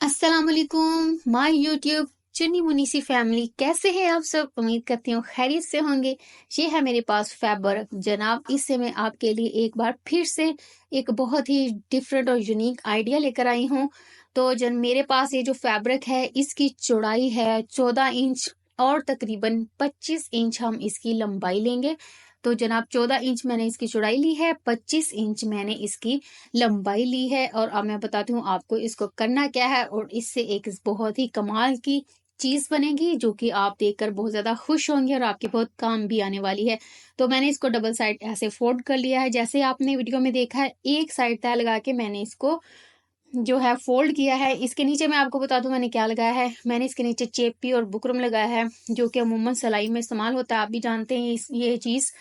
अस्सलाम वालेकुम my YouTube चुन्नी मुनी सी फैमिली। कैसे हैं आप सब? उम्मीद करती हूँ खैरियत से होंगे। ये है मेरे पास फैब्रिक जनाब। इससे मैं आपके लिए एक बार फिर से एक बहुत ही डिफरेंट और यूनिक आइडिया लेकर आई हूँ। तो जन मेरे पास ये जो फैब्रिक है इसकी चौड़ाई है 14 इंच और तकरीबन 25 इंच हम इसकी लंबाई लेंगे। तो जनाब 14 इंच मैंने इसकी चौड़ाई ली है, 25 इंच मैंने इसकी लंबाई ली है। और अब मैं बताती हूँ आपको इसको करना क्या है, और इससे एक बहुत ही कमाल की चीज बनेगी जो कि आप देखकर बहुत ज्यादा खुश होंगे और आपके बहुत काम भी आने वाली है। तो मैंने इसको डबल साइड ऐसे फोल्ड कर लिया है, जैसे आपने वीडियो में देखा है। एक साइड तय लगा के मैंने इसको जो है फोल्ड किया है। इसके नीचे मैं आपको बता दूं मैंने क्या लगाया है। मैंने इसके नीचे चेपी और बुकरम लगाया है, जो कि अमूमन सिलाई में इस्तेमाल होता है। आप भी जानते हैं ये चीज।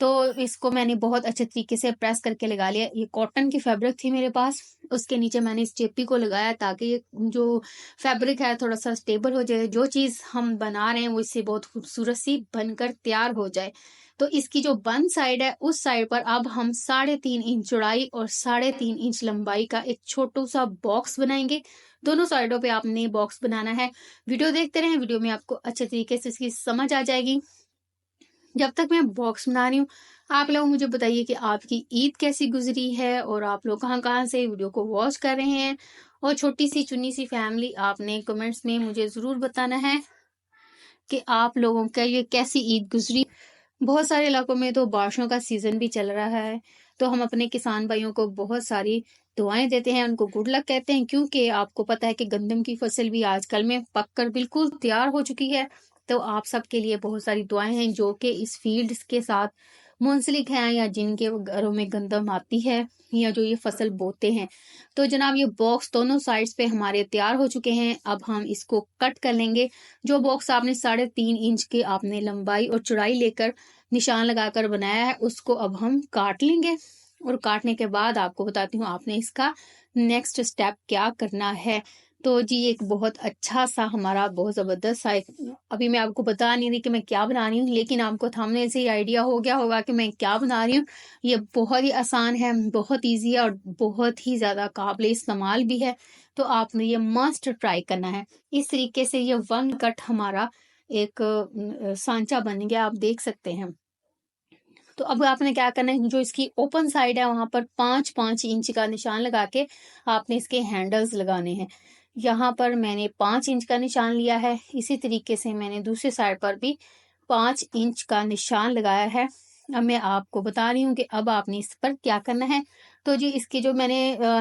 तो इसको मैंने बहुत अच्छे तरीके से प्रेस करके लगा लिया। ये कॉटन की फैब्रिक थी मेरे पास, उसके नीचे मैंने इस चेपी को लगाया ताकि ये जो फैब्रिक है थोड़ा सा स्टेबल हो जाए। जो चीज हम बना रहे हैं वो इससे बहुत खूबसूरत सी बनकर तैयार हो जाए। तो इसकी जो बंद साइड है उस साइड पर अब हम 3.5 इंच चौड़ाई और 3.5 इंच लंबाई का एक छोटू सा बॉक्स बनाएंगे। दोनों साइडों पे आपने बॉक्स बनाना है। वीडियो देखते रहें, वीडियो में आपको अच्छे तरीके से इसकी समझ आ जाएगी। जब तक मैं बॉक्स बना रही हूँ, आप लोग मुझे बताइए कि आपकी ईद कैसी गुजरी है और आप लोग कहाँ कहाँ से वीडियो को वॉच कर रहे हैं। और छोटी सी चुन्नी सी फैमिली, आपने कमेंट्स में मुझे जरूर बताना है कि आप लोगों का ये कैसी ईद गुजरी। बहुत सारे इलाकों में तो बारिशों का सीजन भी चल रहा है। तो हम अपने किसान भाइयों को बहुत सारी दुआएं देते हैं, उनको गुड लक कहते हैं, क्योंकि आपको पता है कि गंदम की फसल भी आजकल में पककर बिल्कुल तैयार हो चुकी है। तो आप सबके लिए बहुत सारी दुआएं हैं जो कि इस फील्ड के साथ मुंसलिक हैं, या जिनके घरों में गंदम आती है, या जो ये फसल बोते हैं। तो जनाब ये बॉक्स दोनों साइड्स पे हमारे तैयार हो चुके हैं। अब हम इसको कट कर लेंगे। जो बॉक्स आपने 3.5 इंच के आपने लंबाई और चौड़ाई लेकर निशान लगाकर बनाया है उसको अब हम काट लेंगे। और काटने के बाद आपको बताती हूँ आपने इसका नेक्स्ट स्टेप क्या करना है। तो जी एक बहुत अच्छा सा हमारा बहुत जबरदस्त सा अभी मैं आपको बता नहीं रही कि मैं क्या बना रही हूँ, लेकिन आपको थंबनेल से ही आइडिया हो गया होगा कि मैं क्या बना रही हूँ। ये बहुत ही आसान है, बहुत ईजी है और बहुत ही ज्यादा काबिल इस्तेमाल भी है। तो आपने ये मस्ट ट्राई करना है। इस तरीके से ये वन कट हमारा एक सांचा बन गया, आप देख सकते हैं। तो अब आपने क्या करना है, जो इसकी ओपन साइड है वहां पर 5-5 इंच का निशान लगा के आपने इसके हैंडल्स लगाने हैं। यहाँ पर मैंने 5 इंच का निशान लिया है। इसी तरीके से मैंने दूसरी साइड पर भी 5 इंच का निशान लगाया है। अब मैं आपको बता रही हूँ कि अब आपने इस पर क्या करना है। तो जी इसके जो मैंने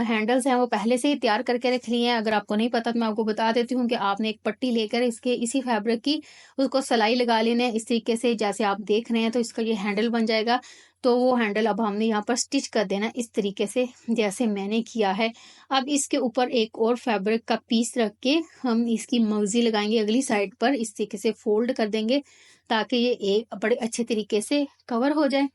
हैंडल्स हैं वो पहले से ही तैयार करके रख लिए हैं। अगर आपको नहीं पता तो मैं आपको बता देती हूँ कि आपने एक पट्टी लेकर इसके इसी फैब्रिक की उसको सिलाई लगा लेना है इस तरीके से जैसे आप देख रहे हैं। तो इसका ये हैंडल बन जाएगा। तो वो हैंडल अब हमने यहाँ पर स्टिच कर देना इस तरीके से जैसे मैंने किया है। अब इसके ऊपर एक और फैब्रिक का पीस रख के हम इसकी मगजी लगाएंगे अगली साइड पर, इस तरीके से फोल्ड कर देंगे ताकि ये एक बड़े अच्छे तरीके से कवर हो जाए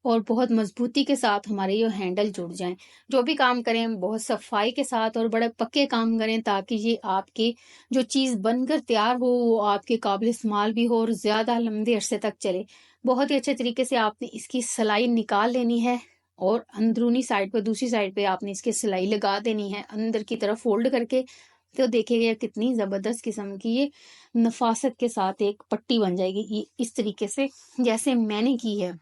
और बहुत मजबूती के साथ हमारे ये हैंडल जुड़ जाएं। जो भी काम करें बहुत सफाई के साथ और बड़े पक्के काम करें ताकि ये आपकी जो चीज़ बनकर तैयार हो वो आपके काबिल इस्तेमाल भी हो और ज़्यादा लंबे अरसे तक चले। बहुत ही अच्छे तरीके से आपने इसकी सिलाई निकाल लेनी है और अंदरूनी साइड पर दूसरी साइड पे आपने इसकी सिलाई लगा देनी है अंदर की तरफ फोल्ड करके। तो देखिएगा कितनी ज़बरदस्त किस्म की ये नफासत के साथ एक पट्टी बन जाएगी ये इस तरीके से जैसे मैंने की है।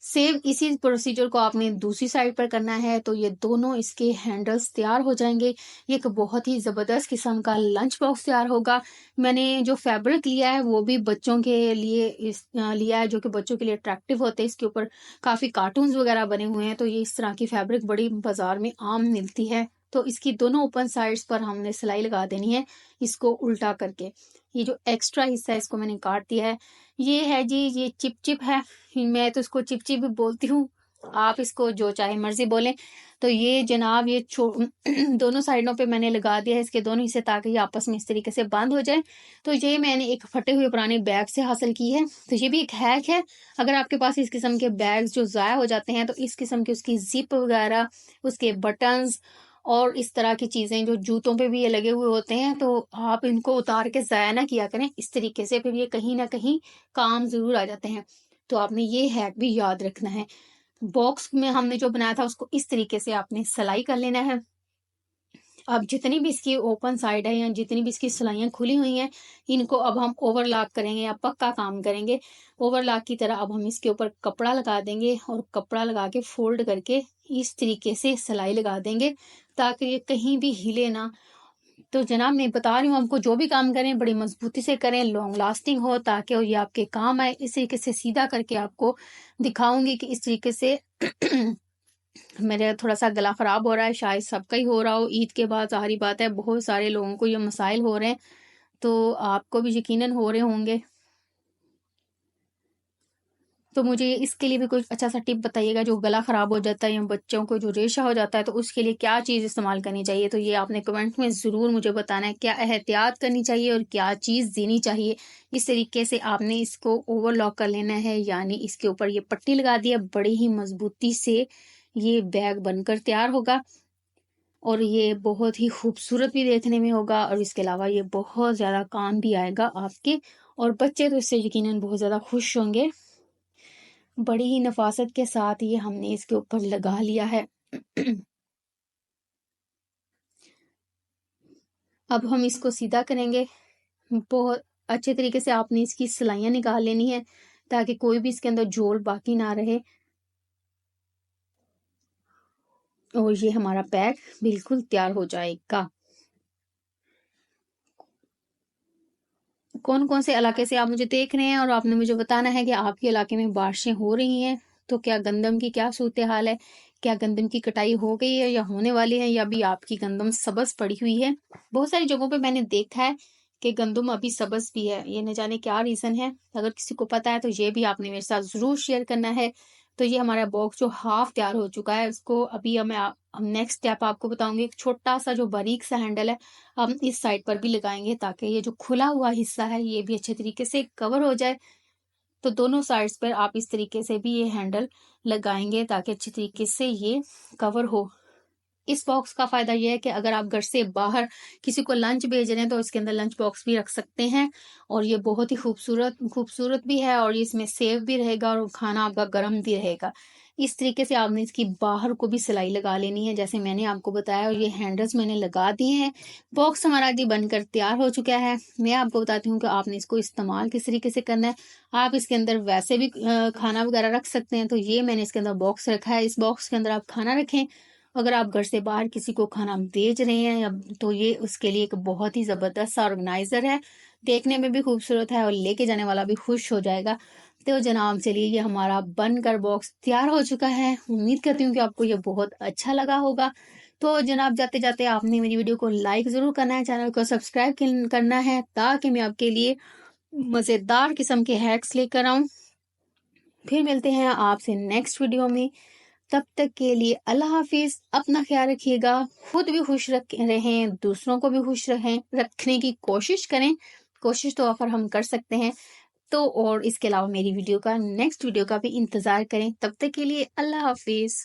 सेम इसी प्रोसीजर को आपने दूसरी साइड पर करना है। तो ये दोनों इसके हैंडल्स तैयार हो जाएंगे। ये एक बहुत ही जबरदस्त किस्म का लंच बॉक्स तैयार होगा। मैंने जो फैब्रिक लिया है वो भी बच्चों के लिए लिया है, जो कि बच्चों के लिए अट्रैक्टिव होते हैं। इसके ऊपर काफी कार्टून्स वगैरह बने हुए हैं। तो ये इस तरह की फैब्रिक बड़ी बाजार में आम मिलती है। तो इसकी दोनों ओपन साइड्स पर हमने सिलाई लगा देनी है इसको उल्टा करके। ये जो एक्स्ट्रा हिस्सा है इसको मैंने काट दिया है। ये है जी, ये चिप चिप है। मैं तो इसको चिपचिप भी बोलती हूँ, आप इसको जो चाहे मर्जी बोलें। तो ये जनाब ये दोनों साइडों पे मैंने लगा दिया है इसके दोनों हिस्से ताकि ये आपस में इस तरीके से बंद हो जाए। तो ये मैंने एक फटे हुए पुराने बैग से हासिल की है। तो ये भी एक हैक है। अगर आपके पास इस किस्म के बैग्स जो ज़ाया हो जाते हैं तो इस किस्म की उसकी जिप वगैरह, उसके बटन्स और इस तरह की चीजें जो जूतों पे भी ये लगे हुए होते हैं, तो आप इनको उतार के ज़ाया ना किया करें इस तरीके से, फिर ये कहीं ना कहीं काम जरूर आ जाते हैं। तो आपने ये हैक भी याद रखना है। बॉक्स में हमने जो बनाया था उसको इस तरीके से आपने सिलाई कर लेना है। अब जितनी भी इसकी ओपन साइड है या जितनी भी इसकी सिलाइयाँ खुली हुई हैं, इनको अब हम ओवरलॉक करेंगे या पक्का काम करेंगे। ओवरलॉक की तरह अब हम इसके ऊपर कपड़ा लगा देंगे और कपड़ा लगा के फोल्ड करके इस तरीके से सिलाई लगा देंगे ताकि ये कहीं भी हिले ना। तो जनाब मैं बता रही हूँ आपको, जो भी काम करें बड़ी मजबूती से करें, लॉन्ग लास्टिंग हो, ताकि ये आपके काम आए। इस तरीके से सीधा करके आपको दिखाऊंगी कि इस तरीके से मेरा थोड़ा सा गला खराब हो रहा है, शायद सबका ही हो रहा हो। ईद के बाद ज़ाहिर बात है बहुत सारे लोगों को ये मसाइल हो रहे हैं, तो आपको भी यकीनन हो रहे होंगे। तो मुझे इसके लिए भी कोई अच्छा सा टिप बताइएगा, जो गला खराब हो जाता है या बच्चों को जो रेशा हो जाता है, तो उसके लिए क्या चीज़ इस्तेमाल करनी चाहिए। तो ये आपने कमेंट में ज़रूर मुझे बताना है, क्या एहतियात करनी चाहिए और क्या चीज़ देनी चाहिए। इस तरीके से आपने इसको ओवरलॉक कर लेना है, यानी इसके ऊपर ये पट्टी लगा दी है, बड़ी ही मजबूती से ये बैग बनकर तैयार होगा और ये बहुत ही खूबसूरत भी देखने में होगा और इसके अलावा ये बहुत ज़्यादा काम भी आएगा आपके। और बच्चे तो इससे यकीनन बहुत ज़्यादा खुश होंगे। बड़ी ही नफासत के साथ ये हमने इसके ऊपर लगा लिया है। अब हम इसको सीधा करेंगे। बहुत अच्छे तरीके से आपने इसकी सिलाइयाँ निकाल लेनी है ताकि कोई भी इसके अंदर जोड़ बाकी ना रहे। और ये हमारा बैग बिल्कुल तैयार हो जाएगा। कौन कौन से इलाके से आप मुझे देख रहे हैं और आपने मुझे बताना है कि आपके इलाके में बारिशें हो रही हैं, तो क्या गंदम की क्या सूरत हाल है, क्या गंदम की कटाई हो गई है या होने वाली है, या अभी आपकी गंदम सब्ज पड़ी हुई है। बहुत सारी जगहों पे मैंने देखा है कि गंदम अभी सब्ज भी है, ये न जाने क्या रीजन है। अगर किसी को पता है तो ये भी आपने मेरे साथ जरूर शेयर करना है। तो ये हमारा बॉक्स जो हाफ तैयार हो चुका है, उसको अभी हम नेक्स्ट स्टेप आपको बताऊंगी। एक छोटा सा जो बारीक सा हैंडल है हम इस साइड पर भी लगाएंगे ताकि ये जो खुला हुआ हिस्सा है ये भी अच्छे तरीके से कवर हो जाए। तो दोनों साइड्स पर आप इस तरीके से भी ये हैंडल लगाएंगे ताकि अच्छी तरीके से ये कवर हो। इस बॉक्स का फायदा यह है कि अगर आप घर से बाहर किसी को लंच भेज रहे हैं तो इसके अंदर लंच बॉक्स भी रख सकते हैं और ये बहुत ही खूबसूरत खूबसूरत भी है और इसमें सेफ भी रहेगा और खाना आपका गर्म भी रहेगा। इस तरीके से आपने इसकी बाहर को भी सिलाई लगा लेनी है जैसे मैंने आपको बताया, और ये हैंडल्स मैंने लगा दिए हैं। बॉक्स हमारा जी बनकर तैयार हो चुका है। मैं आपको बताती हूँ कि आपने इसको इस्तेमाल किस तरीके से करना है। आप इसके अंदर वैसे भी खाना वगैरह रख सकते हैं, तो ये मैंने इसके अंदर बॉक्स रखा है। इस बॉक्स के अंदर आप खाना रखें। अगर आप घर से बाहर किसी को खाना भेज रहे हैं या तो ये उसके लिए एक बहुत ही जबरदस्त ऑर्गेनाइजर है, देखने में भी खूबसूरत है और लेके जाने वाला भी खुश हो जाएगा। तो जनाब चलिए, ये हमारा बनकर बॉक्स तैयार हो चुका है। उम्मीद करती हूँ कि आपको ये बहुत अच्छा लगा होगा। तो जनाब जाते जाते आपने मेरी वीडियो को लाइक जरूर करना है, चैनल को सब्सक्राइब करना है ताकि मैं आपके लिए मजेदार किस्म के हैक्स लेकर आऊं। फिर मिलते हैं आपसे नेक्स्ट वीडियो में। तब तक के लिए अल्लाह हाफिज। अपना ख्याल रखिएगा, खुद भी खुश रहें, दूसरों को भी खुश रखने की कोशिश करें। कोशिश तो आखिर हम कर सकते हैं। तो और इसके अलावा मेरी वीडियो का नेक्स्ट वीडियो का भी इंतजार करें। तब तक के लिए अल्लाह हाफिज।